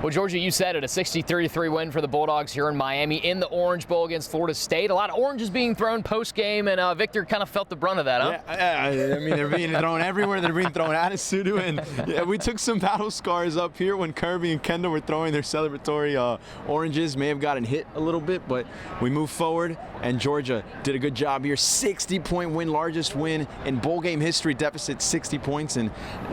Well, Georgia, you said it, a 63-3 win for the Bulldogs here in Miami in the Orange Bowl against Florida State. A lot of oranges being thrown post-game, and Victor kind of felt the brunt of that, huh? Yeah, I mean, they're being thrown everywhere. They're being thrown at Asudu, and yeah, we took some battle scars up here when Kirby and Kendall were throwing their celebratory oranges. May have gotten hit a little bit, but we moved forward, and Georgia did a good job here. 60-point win, largest win in bowl game history, deficit 60 points, and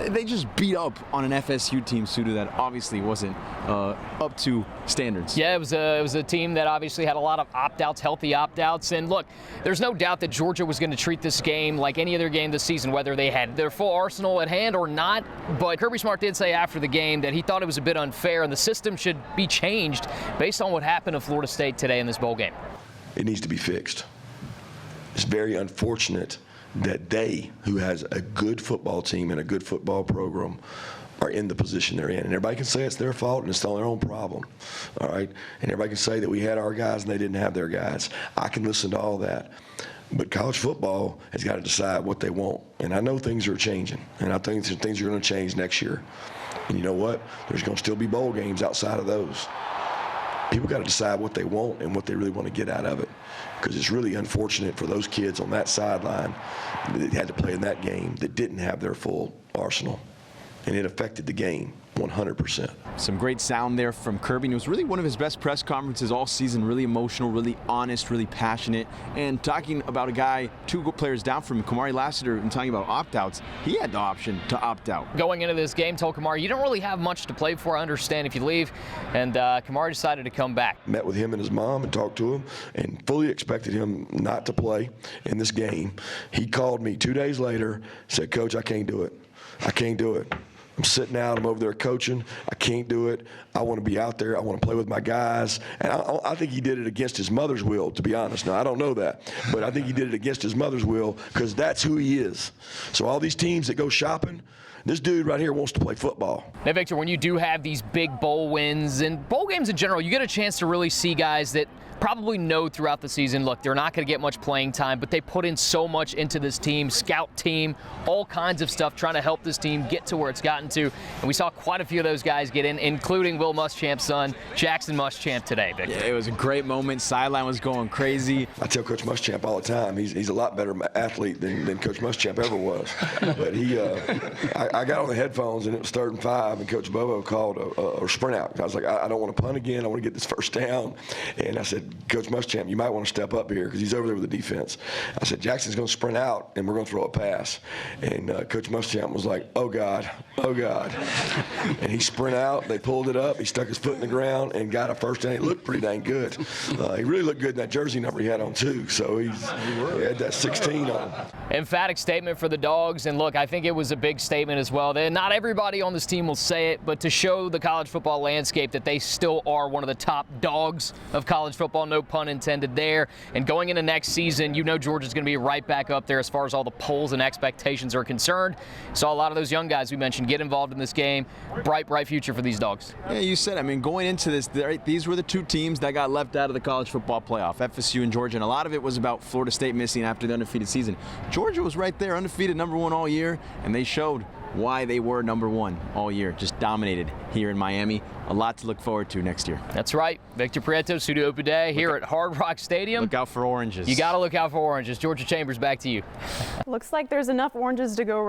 they just beat up on an FSU team, Sudu, that obviously wasn't up to standards. Yeah, it was a team that obviously had a lot of opt-outs, healthy opt-outs. And look, there's no doubt that Georgia was going to treat this game like any other game this season, whether they had their full arsenal at hand or not. But Kirby Smart did say after the game that he thought it was a bit unfair and the system should be changed based on what happened to Florida State today in this bowl game. It needs to be fixed. It's very unfortunate that they, who has a good football team and a good football program, are in the position they're in. And everybody can say it's their fault and it's their own problem, all right? And everybody can say that we had our guys and they didn't have their guys. I can listen to all that. But college football has got to decide what they want. And I know things are changing, and I think things are going to change next year. And you know what? There's going to still be bowl games outside of those. People got to decide what they want and what they really want to get out of it. Because it's really unfortunate for those kids on that sideline that had to play in that game that didn't have their full arsenal. And it affected the game 100%. Some great sound there from Kirby. And it was really one of his best press conferences all season. Really emotional, really honest, really passionate. And talking about a guy, two players down from him, Kamari Lassiter, and talking about opt-outs, he had the option to opt out. Going into this game, told Kamari, you don't really have much to play for. I understand if you leave. And Kamari decided to come back. Met with him and his mom and talked to him and fully expected him not to play in this game. He called me 2 days later, said, Coach, I can't do it. I can't do it. I'm sitting out. I'm over there coaching. I can't do it. I want to be out there. I want to play with my guys. And I think he did it against his mother's will, to be honest. Now, I don't know that. But I think he did it against his mother's will because that's who he is. So all these teams that go shopping, this dude right here wants to play football. Now, Victor, when you do have these big bowl wins and bowl games in general, you get a chance to really see guys that probably know throughout the season, look, they're not going to get much playing time, but they put in so much into this team, scout team, all kinds of stuff trying to help this team get to where it's gotten to. And we saw quite a few of those guys get in, including Will Muschamp's son, Jackson Muschamp, today, Victor. Yeah, it was a great moment. Sideline was going crazy. I tell Coach Muschamp all the time, he's a lot better athlete than Coach Muschamp ever was. But he, I got on the headphones, and it was 3rd and 5, and Coach Bobo called a sprint out. I was like, I don't want to punt again. I want to get this first down. And I said, Coach Muschamp, you might want to step up here because he's over there with the defense. I said, Jackson's going to sprint out, and we're going to throw a pass. And Coach Muschamp was like, oh, God, oh, God. And he sprint out. They pulled it up. He stuck his foot in the ground and got a first down. It looked pretty dang good. He really looked good in that jersey number he had on, too. So he had that 16 on. Emphatic statement for the Dogs. And, look, I think it was a big statement as well. Not everybody on this team will say it, but to show the college football landscape that they still are one of the top dogs of college football, no pun intended there. And going into next season, you know Georgia's going to be right back up there as far as all the polls and expectations are concerned. Saw a lot of those young guys we mentioned get involved in this game. Bright, bright future for these Dogs. Yeah, you said, I mean, going into this, these were the two teams that got left out of the college football playoff, FSU and Georgia, and a lot of it was about Florida State missing after the undefeated season. Georgia was right there, undefeated, #1 all year, and they showed why they were #1 all year, just dominated here in Miami. A lot to look forward to next year. That's right. Victor Prieto, Studio Opude here at Hard Rock Stadium. Look out for oranges. You got to look out for oranges. Georgia Chambers, back to you. Looks like there's enough oranges to go around.